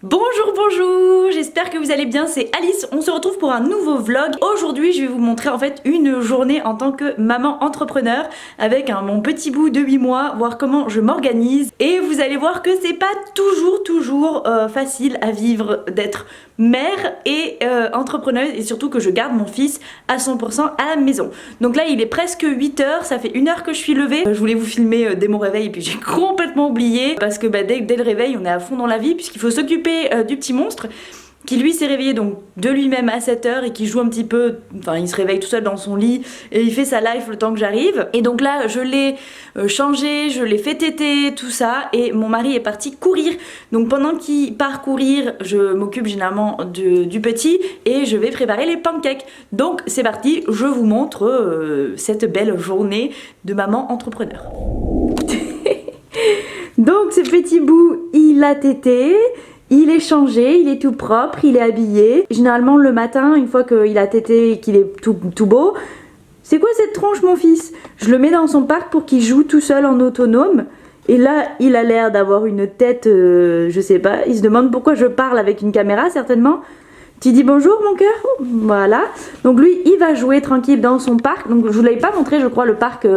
Bonjour, j'espère que vous allez bien, c'est Alice, on se retrouve pour un nouveau vlog. Aujourd'hui je vais vous montrer en fait une journée en tant que maman entrepreneur avec mon petit bout de 8 mois, voir comment je m'organise. Et vous allez voir que c'est pas toujours facile à vivre d'être mère et entrepreneuse, et surtout que je garde mon fils à 100% à la maison. Donc là il est presque 8h, ça fait 1 heure que je suis levée. Je voulais vous filmer dès mon réveil et puis j'ai complètement oublié parce que dès le réveil on est à fond dans la vie puisqu'il faut s'occuper du petit monstre qui lui s'est réveillé donc de lui-même à 7h et qui joue un petit peu, enfin il se réveille tout seul dans son lit et il fait sa life le temps que j'arrive. Et donc là je l'ai changé, je l'ai fait téter, tout ça, et mon mari est parti courir. Donc pendant qu'il part courir, je m'occupe généralement du petit et je vais préparer les pancakes. Donc c'est parti, je vous montre cette belle journée de maman entrepreneur. Donc ce petit bout il a tété. Il est changé, il est tout propre, il est habillé. Généralement le matin, une fois qu'il a tété et qu'il est tout beau, c'est quoi cette tronche mon fils? Je le mets dans son parc pour qu'il joue tout seul en autonome. Et là, il a l'air d'avoir une tête, je sais pas, il se demande pourquoi je parle avec une caméra certainement. Tu dis bonjour mon cœur? Voilà. Donc lui, il va jouer tranquille dans son parc. Donc je vous l'avais pas montré, je crois, le parc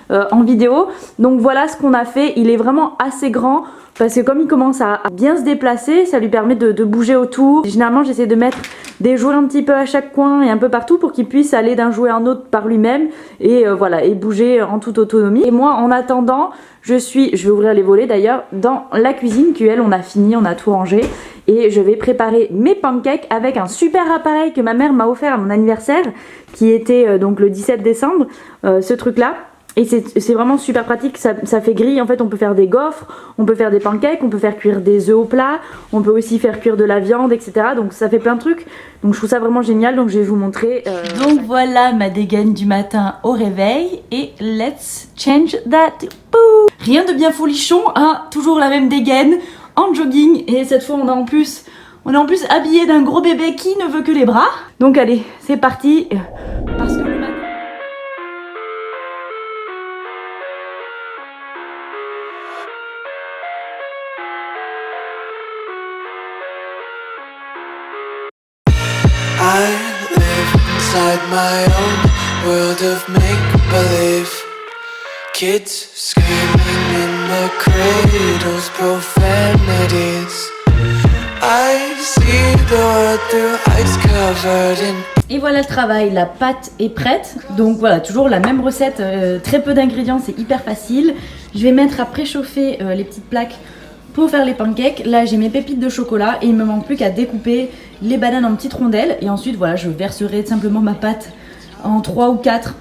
en vidéo. Donc voilà ce qu'on a fait. Il est vraiment assez grand. Parce que comme il commence à bien se déplacer, ça lui permet de bouger autour. Généralement j'essaie de mettre des jouets un petit peu à chaque coin et un peu partout pour qu'il puisse aller d'un jouet à un autre par lui-même et voilà, et bouger en toute autonomie. Et moi en attendant, je vais ouvrir les volets d'ailleurs, dans la cuisine qu'elle on a fini, on a tout rangé. Et je vais préparer mes pancakes avec un super appareil que ma mère m'a offert à mon anniversaire, qui était donc le 17 décembre, ce truc là. Et c'est vraiment super pratique, ça fait grille. En fait on peut faire des gaufres, on peut faire des pancakes, on peut faire cuire des œufs au plat, on peut aussi faire cuire de la viande, etc. Donc ça fait plein de trucs, donc je trouve ça vraiment génial, donc je vais vous montrer. Donc voilà ma dégaine du matin au réveil, et let's change that. Boo. Rien de bien folichon, hein, toujours la même dégaine, en jogging, et cette fois on est en plus habillé d'un gros bébé qui ne veut que les bras. Donc allez, c'est parti, parce que le matin... I live inside my own world of make-believe. Kids screaming in the cradles, profanities. I see the world through ice covered in... Et voilà le travail, la pâte est prête. Donc voilà, toujours la même recette, très peu d'ingrédients, c'est hyper facile. Je vais mettre à préchauffer les petites plaques pour faire les pancakes. Là j'ai mes pépites de chocolat et il me manque plus qu'à découper les bananes en petites rondelles. Et ensuite voilà, je verserai simplement ma pâte en 3 ou 4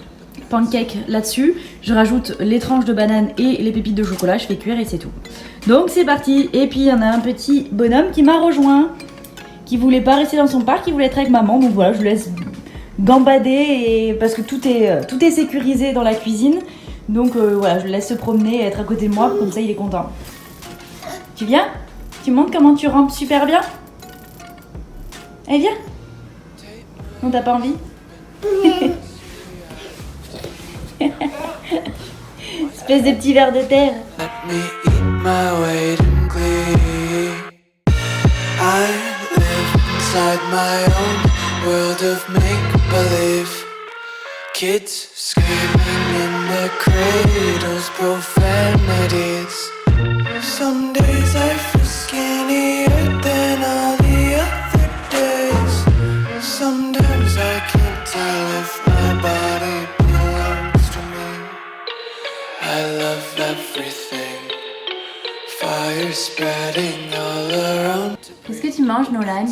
pancakes là-dessus. Je rajoute les tranches de bananes et les pépites de chocolat, je fais cuire et c'est tout. Donc c'est parti. Et puis il y en a un petit bonhomme qui m'a rejoint, qui voulait pas rester dans son parc, qui voulait être avec maman. Donc voilà, je le laisse gambader, et parce que tout est sécurisé dans la cuisine. Donc voilà, je le laisse se promener et être à côté de moi, comme ça il est content. Tu viens? Tu montres comment tu rampes super bien? Allez, viens. Non, t'as pas envie? Espèce de petit ver de terre. Let me eat my weight in glee. I live inside my own world of make-believe. Kids screaming in the cradles, profanities. Some days I feel skinnier than all the other days. Sometimes I can't tell if my body belongs to me. I love everything. Fire spreading all around. Qu'est-ce que tu manges, Nolan?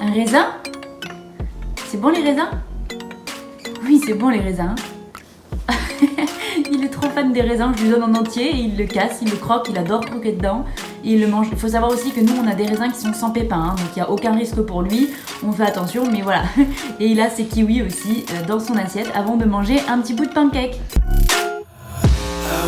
Un raisin? C'est bon les raisins? Oui, c'est bon les raisins. Il est trop fan des raisins, je lui donne en entier et il le casse, il le croque, il adore croquer dedans et il le mange. Il faut savoir aussi que nous on a des raisins qui sont sans pépins, hein, donc il n'y a aucun risque pour lui, on fait attention, mais voilà. Et il a ses kiwis aussi dans son assiette avant de manger un petit bout de pancake. I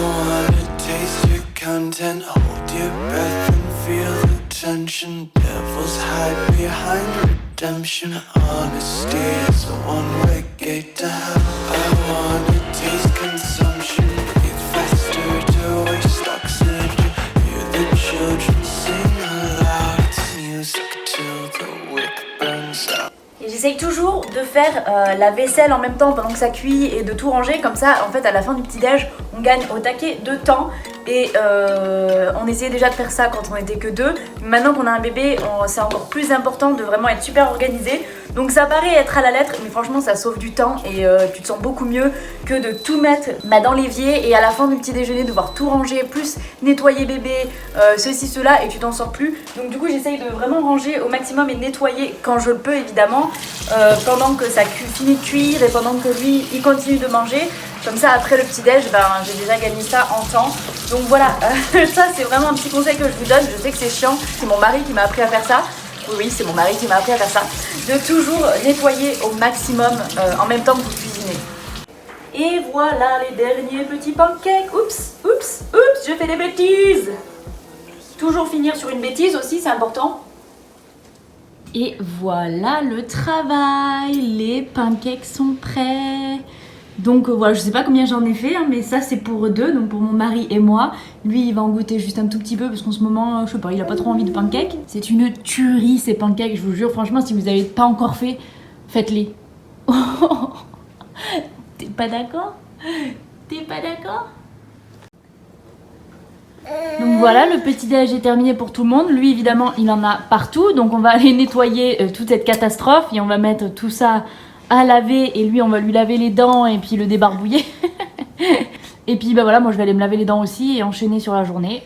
wanna taste your content, hold your breath and feel the tension. Devils hide behind redemption. Honesty is a one-way gate to hell. I wanna taste consumption, breathe faster to waste oxygen. Hear the children sing aloud. the wick burns out. Et j'essaye toujours de faire la vaisselle en même temps pendant que ça cuit et de tout ranger, comme ça en fait à la fin du petit-déj on gagne au taquet de temps. Et on essayait déjà de faire ça quand on était que deux. Maintenant qu'on a un bébé, c'est encore plus important de vraiment être super organisé. Donc ça paraît être à la lettre, mais franchement ça sauve du temps et tu te sens beaucoup mieux que de tout mettre dans l'évier et à la fin du petit déjeuner devoir tout ranger, plus nettoyer bébé, ceci, cela, et tu t'en sors plus. Donc du coup j'essaye de vraiment ranger au maximum et nettoyer quand je le peux évidemment, pendant que ça finit de cuire et pendant que lui il continue de manger. Comme ça après le petit déj, j'ai déjà gagné ça en temps. Donc voilà, ça c'est vraiment un petit conseil que je vous donne. Je sais que c'est chiant, c'est mon mari qui m'a appris à faire ça. Oui, c'est mon mari qui m'a appris à faire ça. De toujours nettoyer au maximum en même temps que vous cuisinez. Et voilà les derniers petits pancakes. Oups, je fais des bêtises. Toujours finir sur une bêtise aussi, c'est important. Et voilà le travail. Les pancakes sont prêts. Donc voilà, je sais pas combien j'en ai fait, hein, mais ça c'est pour deux, donc pour mon mari et moi. Lui il va en goûter juste un tout petit peu parce qu'en ce moment, je sais pas, il a pas trop envie de pancakes. C'est une tuerie ces pancakes, je vous jure, franchement si vous avez pas encore fait, faites-les. T'es pas d'accord? T'es pas d'accord? Donc voilà, le petit déj est terminé pour tout le monde. Lui évidemment il en a partout, donc on va aller nettoyer toute cette catastrophe et on va mettre tout ça à laver, et lui on va lui laver les dents et puis le débarbouiller. Et puis voilà, moi je vais aller me laver les dents aussi et enchaîner sur la journée.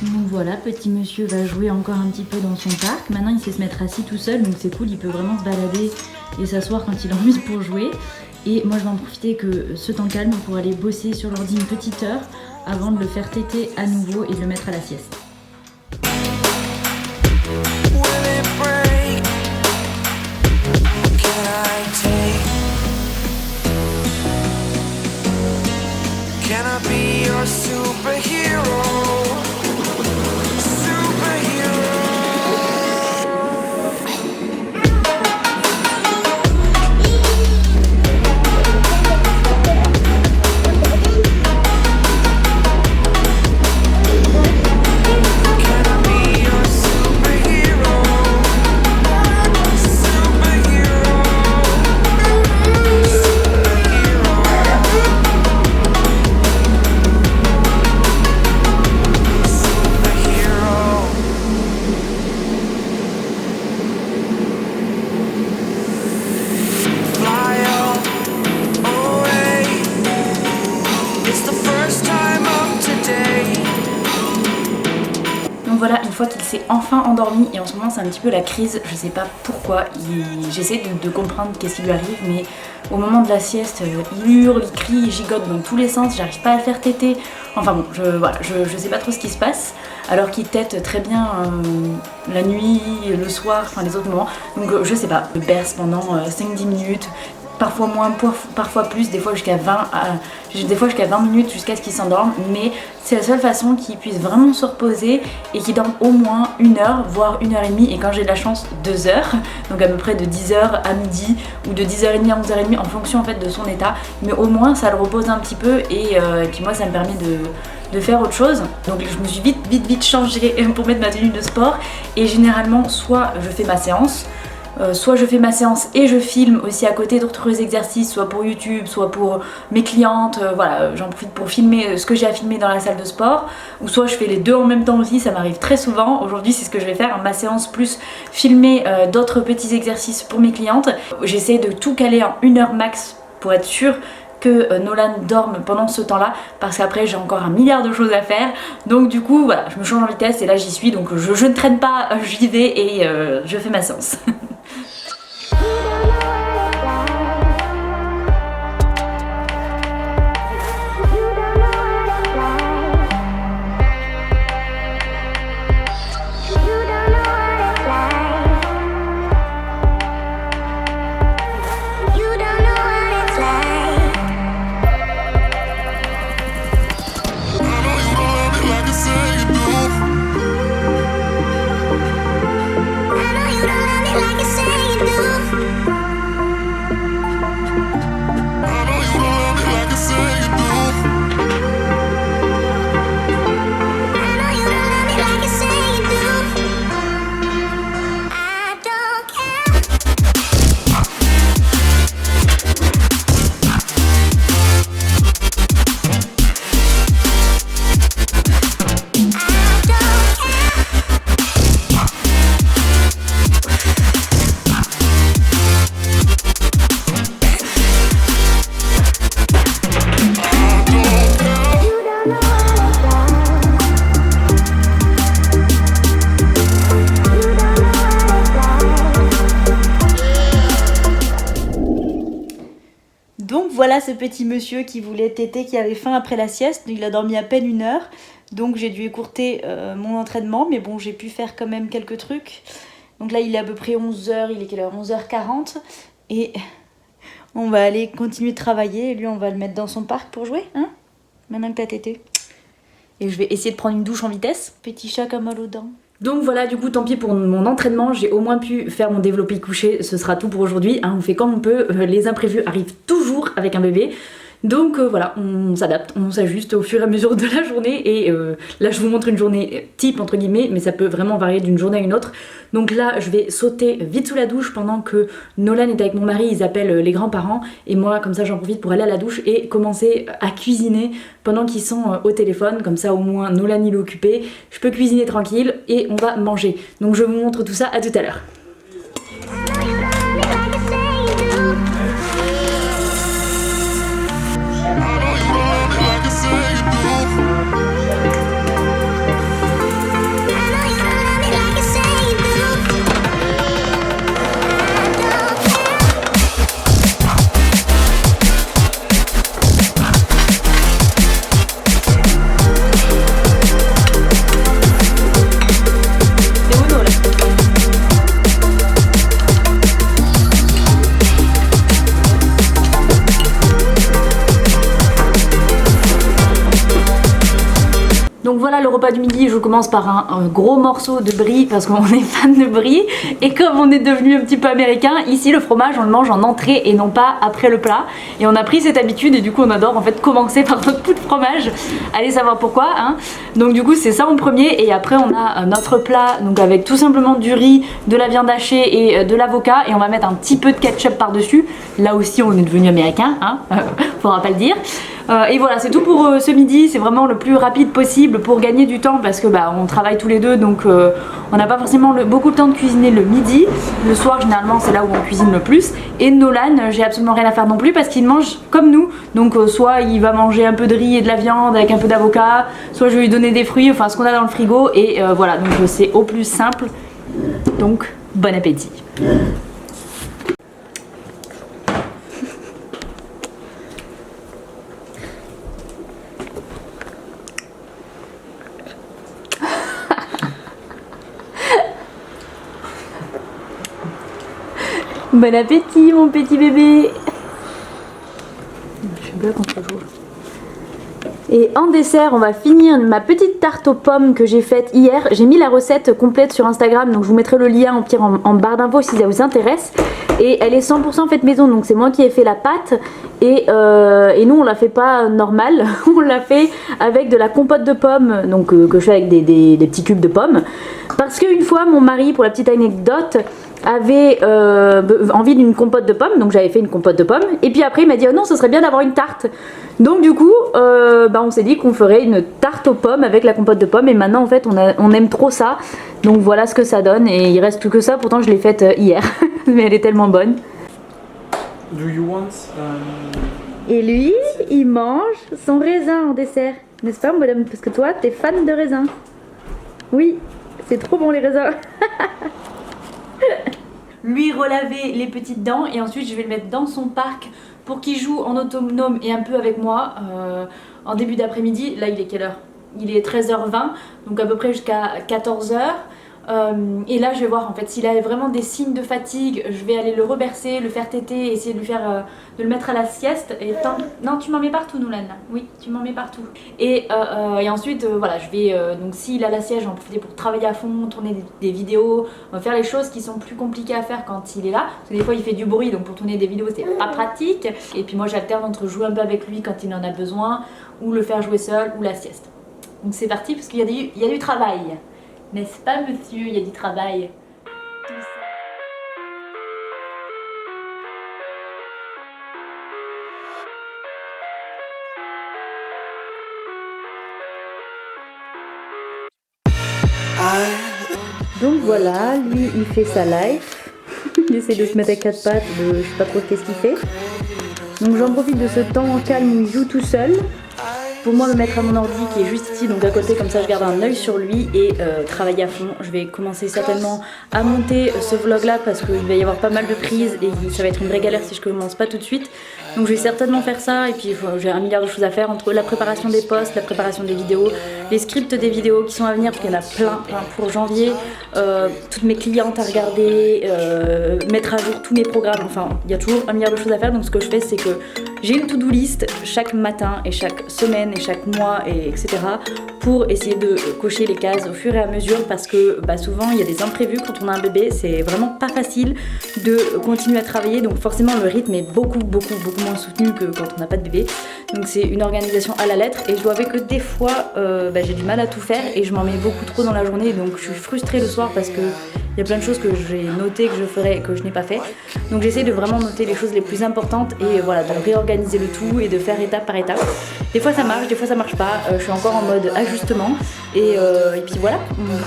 Donc voilà, petit monsieur va jouer encore un petit peu dans son parc. Maintenant il sait se mettre assis tout seul, donc c'est cool, il peut vraiment se balader et s'asseoir quand il a envie pour jouer. Et moi je vais en profiter que ce temps calme pour aller bosser sur l'ordi une petite heure avant de le faire téter à nouveau et de le mettre à la sieste. Can I be your superhero? Voilà, une fois qu'il s'est enfin endormi, et en ce moment c'est un petit peu la crise, je sais pas pourquoi, j'essaie de comprendre qu'est-ce qui lui arrive, mais au moment de la sieste, il hurle, il crie, il gigote dans tous les sens, j'arrive pas à le faire téter, enfin bon, je sais pas trop ce qui se passe, alors qu'il tète très bien la nuit, le soir, enfin les autres moments, donc je sais pas, je berce pendant 5-10 minutes, parfois moins, parfois plus, des fois jusqu'à 20 minutes jusqu'à ce qu'il s'endorme, mais c'est la seule façon qu'il puisse vraiment se reposer et qu'il dorme au moins 1 heure, voire 1h30, et quand j'ai de la chance 2 heures, donc à peu près de 10h à midi ou de 10h30 à 11h30 en fonction en fait de son état, mais au moins ça le repose un petit peu et puis moi ça me permet de faire autre chose. Donc je me suis vite changée pour mettre ma tenue de sport et généralement soit je fais ma séance, soit je fais ma séance et je filme aussi à côté d'autres exercices, soit pour YouTube, soit pour mes clientes, voilà, j'en profite pour filmer ce que j'ai à filmer dans la salle de sport, ou soit je fais les deux en même temps aussi, ça m'arrive très souvent. Aujourd'hui c'est ce que je vais faire, ma séance plus filmer d'autres petits exercices pour mes clientes. J'essaie de tout caler en 1 heure max pour être sûre que Nolan dorme pendant ce temps-là, parce qu'après j'ai encore 1 milliard de choses à faire, donc du coup voilà, je me change en vitesse et là j'y suis, donc je ne traîne pas, j'y vais et je fais ma séance. You don't know what it's like. Donc voilà ce petit monsieur qui voulait téter, qui avait faim après la sieste. Il a dormi à peine 1 heure. Donc j'ai dû écourter mon entraînement. Mais bon, j'ai pu faire quand même quelques trucs. Donc là, il est à peu près 11h. Il est quelle heure? 11h40. Et on va aller continuer de travailler. Et lui, on va le mettre dans son parc pour jouer. Hein, maintenant que t'as tété. Et je vais essayer de prendre une douche en vitesse. Petit chat comme mal aux dents. Donc voilà, du coup, tant pis pour mon entraînement, j'ai au moins pu faire mon développé couché, ce sera tout pour aujourd'hui, hein, on fait comme on peut, les imprévus arrivent toujours avec un bébé. Donc voilà, on s'adapte, on s'ajuste au fur et à mesure de la journée et là je vous montre une journée type entre guillemets, mais ça peut vraiment varier d'une journée à une autre. Donc là je vais sauter vite sous la douche pendant que Nolan est avec mon mari, ils appellent les grands-parents et moi comme ça j'en profite pour aller à la douche et commencer à cuisiner pendant qu'ils sont au téléphone, comme ça au moins Nolan il est occupé, je peux cuisiner tranquille et on va manger. Donc je vous montre tout ça, à tout à l'heure. Donc voilà le repas du midi, je commence par un gros morceau de brie parce qu'on est fan de brie et comme on est devenu un petit peu américain, ici le fromage on le mange en entrée et non pas après le plat et on a pris cette habitude et du coup on adore en fait commencer par notre pot de fromage, allez savoir pourquoi hein. Donc du coup c'est ça en premier et après on a notre plat donc avec tout simplement du riz, de la viande hachée et de l'avocat et on va mettre un petit peu de ketchup par dessus, là aussi on est devenu américain hein, faudra pas le dire. Et voilà, c'est tout pour ce midi, c'est vraiment le plus rapide possible pour gagner du temps parce que bah, on travaille tous les deux donc on n'a pas forcément beaucoup de temps de cuisiner le midi. Le soir généralement c'est là où on cuisine le plus et Nolan j'ai absolument rien à faire non plus parce qu'il mange comme nous donc soit il va manger un peu de riz et de la viande avec un peu d'avocat, soit je vais lui donner des fruits, enfin ce qu'on a dans le frigo et voilà donc c'est au plus simple donc bon appétit. Bon appétit mon petit bébé. Je suis bloquée contre le jour. Et en dessert on va finir ma petite tarte aux pommes que j'ai faite hier. J'ai mis la recette complète sur Instagram donc je vous mettrai le lien au pire en barre d'infos si ça vous intéresse. Et elle est 100% faite maison donc c'est moi qui ai fait la pâte et nous on la fait pas normale, on l'a fait avec de la compote de pommes donc que je fais avec des petits cubes de pommes. Parce qu'une fois mon mari, pour la petite anecdote, avait envie d'une compote de pommes, donc j'avais fait une compote de pommes et puis après il m'a dit oh non ce serait bien d'avoir une tarte, donc du coup on s'est dit qu'on ferait une tarte aux pommes avec la compote de pommes et maintenant en fait on aime trop ça donc voilà ce que ça donne et il reste plus que ça, pourtant je l'ai faite hier mais elle est tellement bonne. Do you want, Et lui il mange son raisin en dessert, n'est-ce pas madame, parce que toi t'es fan de raisin. Oui, c'est trop bon les raisins. Lui relaver les petites dents et ensuite je vais le mettre dans son parc pour qu'il joue en autonome et un peu avec moi en début d'après-midi. Là il est quelle heure? Il est 13h20 donc à peu près jusqu'à 14h. Et là je vais voir en fait s'il a vraiment des signes de fatigue, je vais aller le rebercer, le faire téter, essayer de lui faire de le mettre à la sieste et non tu m'en mets partout Nolan, oui tu m'en mets partout et ensuite voilà je vais donc s'il a la sieste j'en profite pour travailler à fond, tourner des vidéos, faire les choses qui sont plus compliquées à faire quand il est là parce que des fois il fait du bruit donc pour tourner des vidéos c'est pas pratique et puis moi j'alterne entre jouer un peu avec lui quand il en a besoin ou le faire jouer seul ou la sieste. Donc c'est parti parce qu'il y a du travail. N'est-ce pas monsieur, il y a du travail. Donc voilà, lui il fait sa life. Il essaie de se mettre à quatre pattes, je sais pas trop qu'est-ce qu'il fait. Donc j'en profite de ce temps calme où il joue tout seul. pour moi me mettre à mon ordi qui est juste ici, donc à côté, comme ça je garde un œil sur lui et travailler à fond. Je vais commencer certainement à monter ce vlog là parce qu'il va y avoir pas mal de prises et ça va être une vraie galère si je commence pas tout de suite. Donc je vais certainement faire ça et puis j'ai un milliard de choses à faire entre la préparation des posts, la préparation des vidéos, les scripts des vidéos qui sont à venir parce qu'il y en a plein pour janvier, toutes mes clientes à regarder, mettre à jour tous mes programmes, enfin il y a toujours un milliard de choses à faire. Donc ce que je fais c'est que j'ai une to-do list chaque matin et chaque semaine et chaque mois et etc. pour essayer de cocher les cases au fur et à mesure parce que souvent il y a des imprévus quand on a un bébé, c'est vraiment pas facile de continuer à travailler, donc forcément le rythme est beaucoup moins soutenu que quand on n'a pas de bébé. Donc c'est une organisation à la lettre et je dois avouer que des fois j'ai du mal à tout faire et je m'en mets beaucoup trop dans la journée, donc je suis frustrée le soir parce que il y a plein de choses que j'ai notées que je ferais et que je n'ai pas fait. Donc j'essaie de vraiment noter les choses les plus importantes et voilà, de réorganiser le tout et de faire étape par étape. Des fois ça marche, des fois ça marche pas, je suis encore en mode ajustement et puis voilà.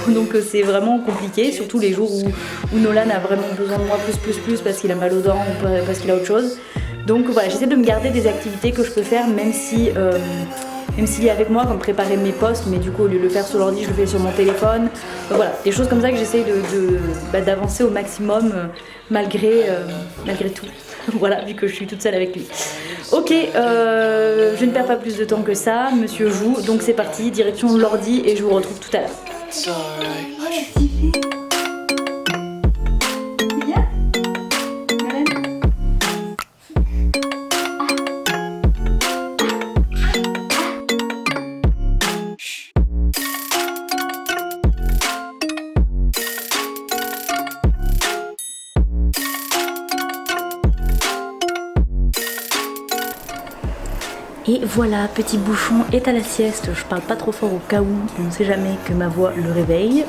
Donc c'est vraiment compliqué, surtout les jours où Nolan a vraiment besoin de moi plus parce qu'il a mal aux dents ou parce qu'il a autre chose. Donc voilà, j'essaie de me garder des activités que je peux faire même s'il est avec moi, comme préparer mes posts, mais du coup au lieu de le faire sur l'ordi, je le fais sur mon téléphone. Donc voilà, des choses comme ça que j'essaie d'avancer au maximum malgré tout. Voilà, vu que je suis toute seule avec lui. Ok, je ne perds pas plus de temps que ça, monsieur joue, donc c'est parti, direction l'ordi et je vous retrouve tout à l'heure. It's alright. Et voilà, petit bouchon est à la sieste. Je parle pas trop fort au cas où, on ne sait jamais que ma voix le réveille.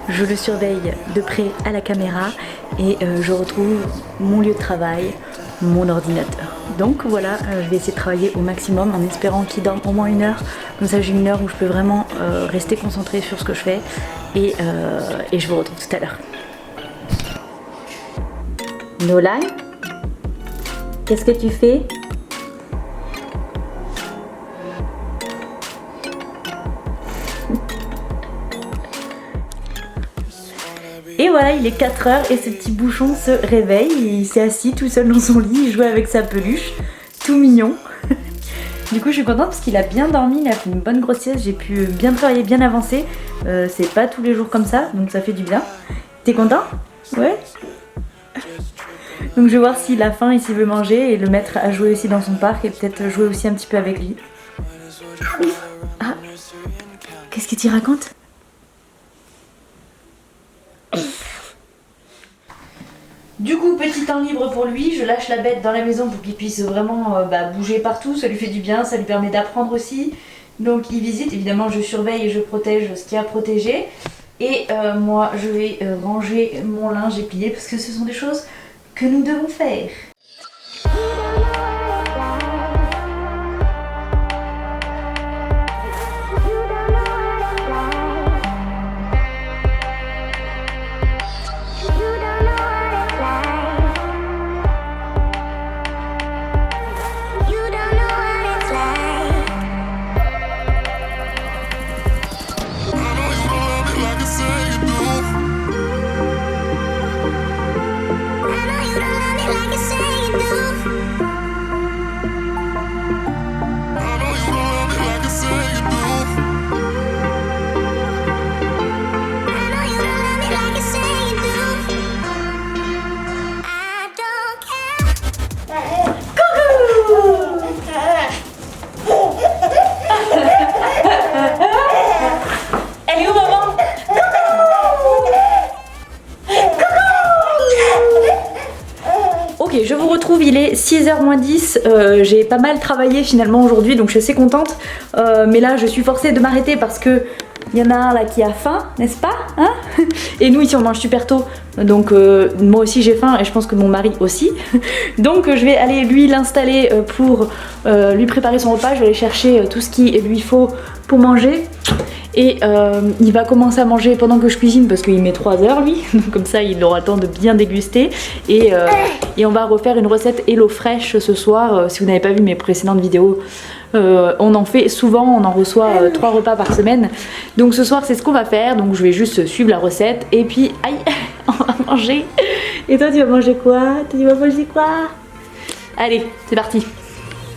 Je le surveille de près à la caméra et je retrouve mon lieu de travail, mon ordinateur. Donc voilà, je vais essayer de travailler au maximum en espérant qu'il dorme au moins 1 heure. Comme ça j'ai 1 heure où je peux vraiment rester concentrée sur ce que je fais et je vous retrouve tout à l'heure. Nolan, qu'est-ce que tu fais ? Et voilà, il est 4h et ce petit bouchon se réveille, il s'est assis tout seul dans son lit, il jouait avec sa peluche, tout mignon. Du coup je suis contente parce qu'il a bien dormi, il a fait une bonne grosse sieste, j'ai pu bien travailler, bien avancer. C'est pas tous les jours comme ça, donc ça fait du bien. T'es content? Ouais. Donc je vais voir s'il a faim et s'il veut manger et le mettre à jouer aussi dans son parc et peut-être jouer aussi un petit peu avec lui. Ah, qu'est-ce que tu racontes? Du coup, petit temps libre pour lui, je lâche la bête dans la maison pour qu'il puisse vraiment bouger partout, ça lui fait du bien, ça lui permet d'apprendre aussi. Donc il visite, évidemment je surveille et je protège ce qu'il y a à protéger. Et moi je vais ranger mon linge et plier parce que ce sont des choses que nous devons faire. Je vous retrouve, il est 6h moins 10, j'ai pas mal travaillé finalement aujourd'hui donc je suis assez contente, mais là je suis forcée de m'arrêter parce que il y en a un là qui a faim, n'est-ce pas hein? Et nous ici on mange super tôt, donc moi aussi j'ai faim et je pense que mon mari aussi. Donc je vais aller lui l'installer pour lui préparer son repas, je vais aller chercher tout ce qu'il lui faut pour manger. Et il va commencer à manger pendant que je cuisine parce qu'il met 3 heures lui, donc comme ça il aura le temps de bien déguster. Et on va refaire une recette HelloFresh ce soir. Si vous n'avez pas vu mes précédentes vidéos, On en fait souvent, on en reçoit 3 repas par semaine. Donc ce soir c'est ce qu'on va faire, donc je vais juste suivre la recette et puis aïe, on va manger. Et toi tu vas manger quoi? Toi tu vas manger quoi? Allez, c'est parti.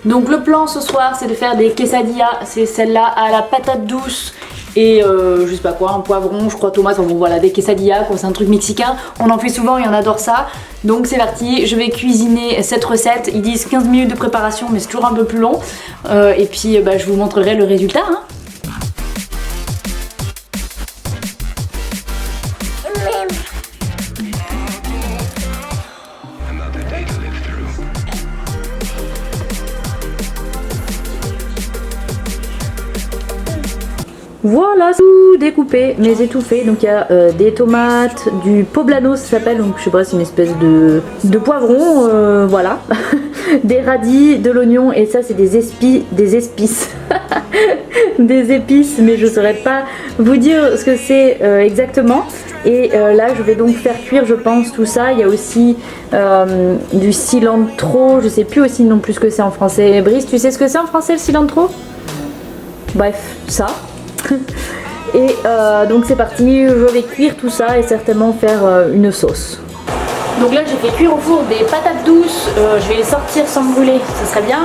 Donc le plan ce soir c'est de faire des quesadillas, c'est celle-là à la patate douce et je sais pas quoi, un poivron, je crois tomate, enfin bon voilà, des quesadillas, c'est un truc mexicain, on en fait souvent et on adore ça. Donc c'est parti, je vais cuisiner cette recette, ils disent 15 minutes de préparation mais c'est toujours un peu plus long. Et puis je vous montrerai le résultat hein. Voilà, tout découpé mais étouffé. Donc il y a des tomates, du poblano ça s'appelle, donc je sais pas, c'est une espèce de poivron, voilà. Des radis, de l'oignon et ça c'est des espices. Des épices, mais je saurais pas vous dire ce que c'est exactement. Et là je vais donc faire cuire je pense tout ça. Il y a aussi du cilantro, je sais plus aussi non plus ce que c'est en français. Brice, tu sais ce que c'est en français le cilantro? Bref, ça. Et donc c'est parti, je vais cuire tout ça et certainement faire une sauce. Donc là j'ai fait cuire au four des patates douces, je vais les sortir sans brûler, ça serait bien.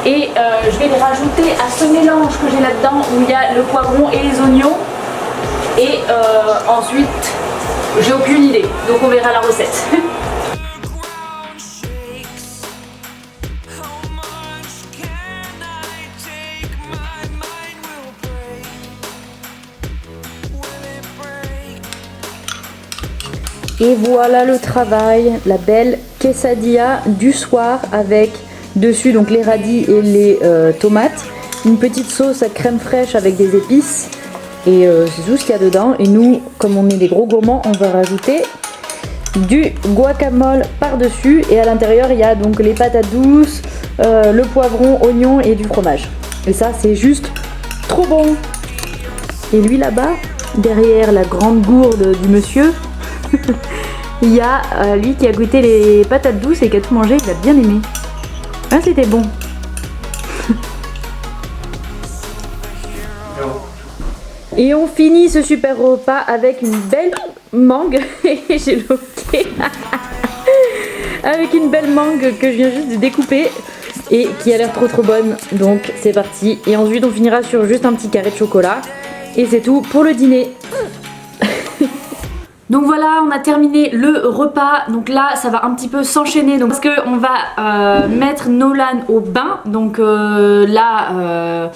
Et je vais les rajouter à ce mélange que j'ai là-dedans où il y a le poivron et les oignons. Et ensuite, j'ai aucune idée, donc on verra la recette. Et voilà le travail, la belle quesadilla du soir avec dessus donc les radis et les tomates, une petite sauce à crème fraîche avec des épices et c'est tout ce qu'il y a dedans. Et nous, comme on est des gros gourmands, on va rajouter du guacamole par dessus et à l'intérieur il y a donc les patates douces, le poivron, oignon et du fromage. Et ça c'est juste trop bon. Et lui là-bas, derrière la grande gourde du monsieur, il y a lui qui a goûté les patates douces et qui a tout mangé, il a bien aimé. Ah, c'était bon. Et on finit ce super repas avec une belle mangue. J'ai loqué. Avec une belle mangue que je viens juste de découper et qui a l'air trop bonne. Donc c'est parti. Et ensuite on finira sur juste un petit carré de chocolat. Et c'est tout pour le dîner. Donc voilà, on a terminé le repas. Donc là, ça va un petit peu s'enchaîner. Donc parce que on va mettre Nolan au bain. Donc là,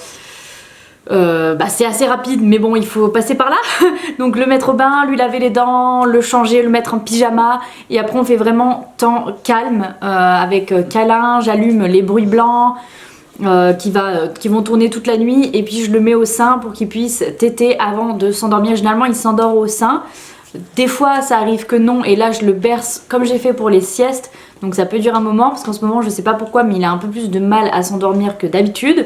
c'est assez rapide, mais bon, il faut passer par là. Donc le mettre au bain, lui laver les dents, le changer, le mettre en pyjama. Et après, on fait vraiment temps calme avec câlin. J'allume les bruits blancs. Qui vont tourner toute la nuit. Et puis je le mets au sein pour qu'il puisse téter avant de s'endormir. Généralement, il s'endort au sein. Des fois ça arrive que non et là je le berce comme j'ai fait pour les siestes, donc ça peut durer un moment parce qu'en ce moment je sais pas pourquoi mais il a un peu plus de mal à s'endormir que d'habitude.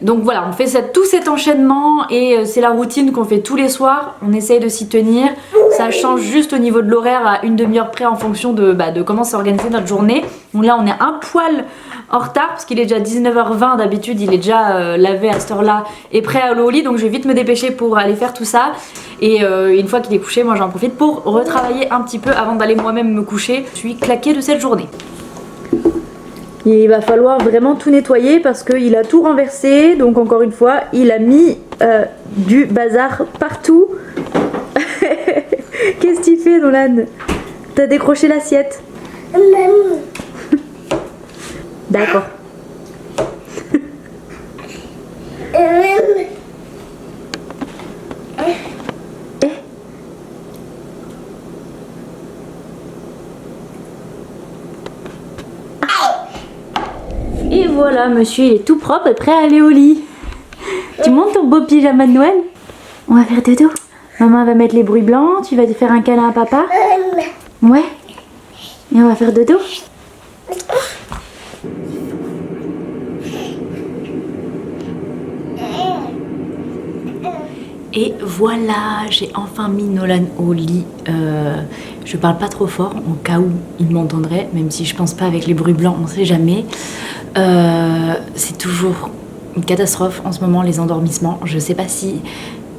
Donc voilà, on fait tout cet enchaînement et c'est la routine qu'on fait tous les soirs, on essaye de s'y tenir. Ça change juste au niveau de l'horaire à une demi-heure près en fonction de comment s'organiser notre journée. Donc là on est un poil en retard parce qu'il est déjà 19h20, d'habitude il est déjà lavé à cette heure là et prêt à aller au lit, donc je vais vite me dépêcher pour aller faire tout ça. Et une fois qu'il est couché, moi j'en profite pour retravailler un petit peu avant d'aller moi-même me coucher. Je suis claquée de cette journée. Il va falloir vraiment tout nettoyer parce qu'il a tout renversé, donc encore une fois il a mis du bazar partout. Qu'est-ce que tu fais Nolan? T'as décroché l'assiette? D'accord. Et voilà, monsieur il est tout propre et prêt à aller au lit. Tu montes ton beau pyjama de Noël? On va faire dodo. Maman va mettre les bruits blancs, tu vas te faire un câlin à papa? Ouais. Et on va faire dodo. Et voilà, j'ai enfin mis Nolan au lit. Je parle pas trop fort, en cas où il m'entendrait, même si je pense pas avec les bruits blancs, on sait jamais. C'est toujours une catastrophe en ce moment les endormissements. Je sais pas si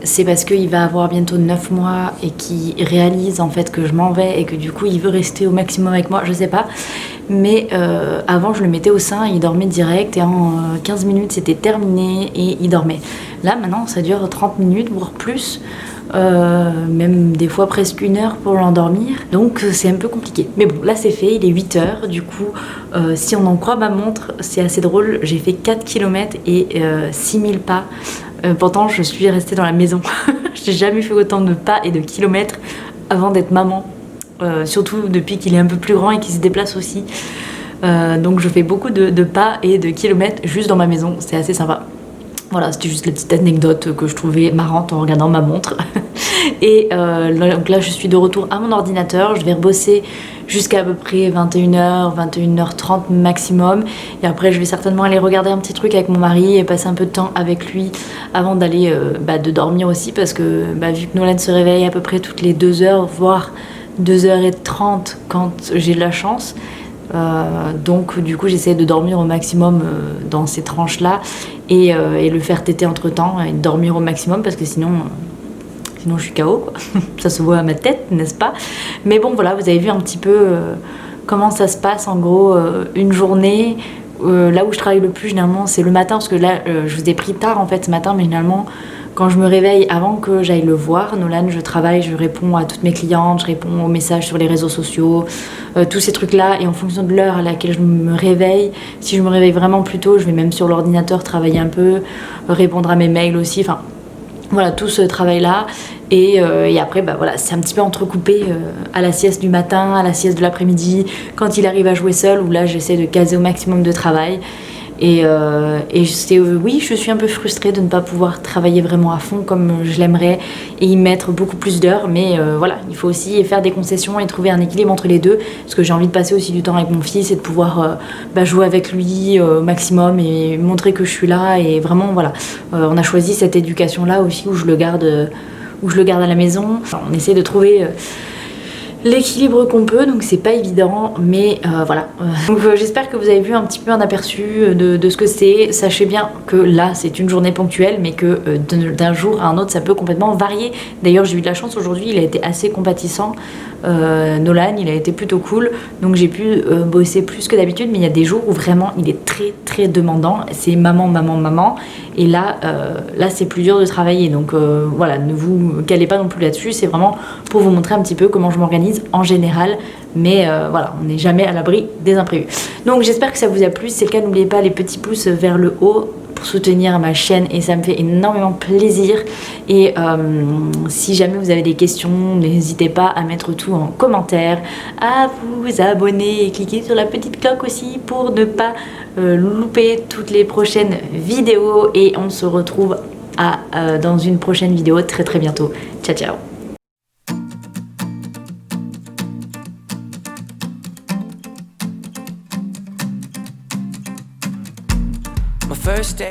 c'est parce qu'il va avoir bientôt 9 mois et qu'il réalise en fait que je m'en vais et que du coup il veut rester au maximum avec moi, je sais pas. Mais avant je le mettais au sein, il dormait direct et en 15 minutes c'était terminé et il dormait. Là maintenant ça dure 30 minutes voire plus. Même des fois presque 1 heure pour l'endormir, donc c'est un peu compliqué. Mais bon, là c'est fait, il est 8 heures, du coup si on en croit ma montre, c'est assez drôle, j'ai fait 4 km et 6000 pas. Pourtant je suis restée dans la maison. J'ai jamais fait autant de pas et de kilomètres avant d'être maman, surtout depuis qu'il est un peu plus grand et qu'il se déplace aussi. Donc je fais beaucoup de pas et de kilomètres juste dans ma maison, c'est assez sympa. Voilà, c'était juste la petite anecdote que je trouvais marrante en regardant ma montre. Et donc là, je suis de retour à mon ordinateur. Je vais rebosser jusqu'à peu près 21h, 21h30 maximum. Et après, je vais certainement aller regarder un petit truc avec mon mari et passer un peu de temps avec lui avant d'aller de dormir aussi. Parce que vu que Nolan se réveille à peu près toutes les 2 heures, voire 2h30 quand j'ai de la chance. Donc du coup j'essaie de dormir au maximum dans ces tranches là et le faire téter entre temps et dormir au maximum parce que sinon je suis KO quoi. Ça se voit à ma tête, n'est-ce pas? Mais bon voilà, vous avez vu un petit peu comment ça se passe en gros une journée. Là où je travaille le plus généralement c'est le matin parce que là je vous ai pris tard en fait ce matin, mais généralement quand je me réveille avant que j'aille le voir, Nolan, je travaille, je réponds à toutes mes clientes, je réponds aux messages sur les réseaux sociaux, tous ces trucs-là. Et en fonction de l'heure à laquelle je me réveille, si je me réveille vraiment plus tôt, je vais même sur l'ordinateur travailler un peu, répondre à mes mails aussi. Enfin, voilà, tout ce travail-là. Et après, voilà, c'est un petit peu entrecoupé à la sieste du matin, à la sieste de l'après-midi, quand il arrive à jouer seul, où là, j'essaie de caser au maximum de travail. Et oui, je suis un peu frustrée de ne pas pouvoir travailler vraiment à fond comme je l'aimerais et y mettre beaucoup plus d'heures, mais voilà, il faut aussi faire des concessions et trouver un équilibre entre les deux, parce que j'ai envie de passer aussi du temps avec mon fils et de pouvoir jouer avec lui au maximum et montrer que je suis là. Et vraiment voilà, on a choisi cette éducation là aussi où je le garde à la maison. Enfin, on essaie de trouver l'équilibre qu'on peut, donc c'est pas évident, mais voilà. Donc j'espère que vous avez vu un petit peu un aperçu de ce que c'est. Sachez bien que là c'est une journée ponctuelle, mais que d'un jour à un autre ça peut complètement varier. D'ailleurs j'ai eu de la chance aujourd'hui, il a été assez compatissant. Nolan, il a été plutôt cool, donc j'ai pu bosser plus que d'habitude, mais il y a des jours où vraiment il est très très demandant, c'est maman, et là c'est plus dur de travailler, donc voilà, ne vous calez pas non plus là-dessus, c'est vraiment pour vous montrer un petit peu comment je m'organise en général, mais voilà, on n'est jamais à l'abri des imprévus. Donc j'espère que ça vous a plu, si c'est le cas n'oubliez pas les petits pouces vers le haut pour soutenir ma chaîne et ça me fait énormément plaisir. Et si jamais vous avez des questions, n'hésitez pas à mettre tout en commentaire, à vous abonner et cliquer sur la petite cloche aussi pour ne pas louper toutes les prochaines vidéos. Et on se retrouve dans une prochaine vidéo très très bientôt. Ciao ciao. My first day.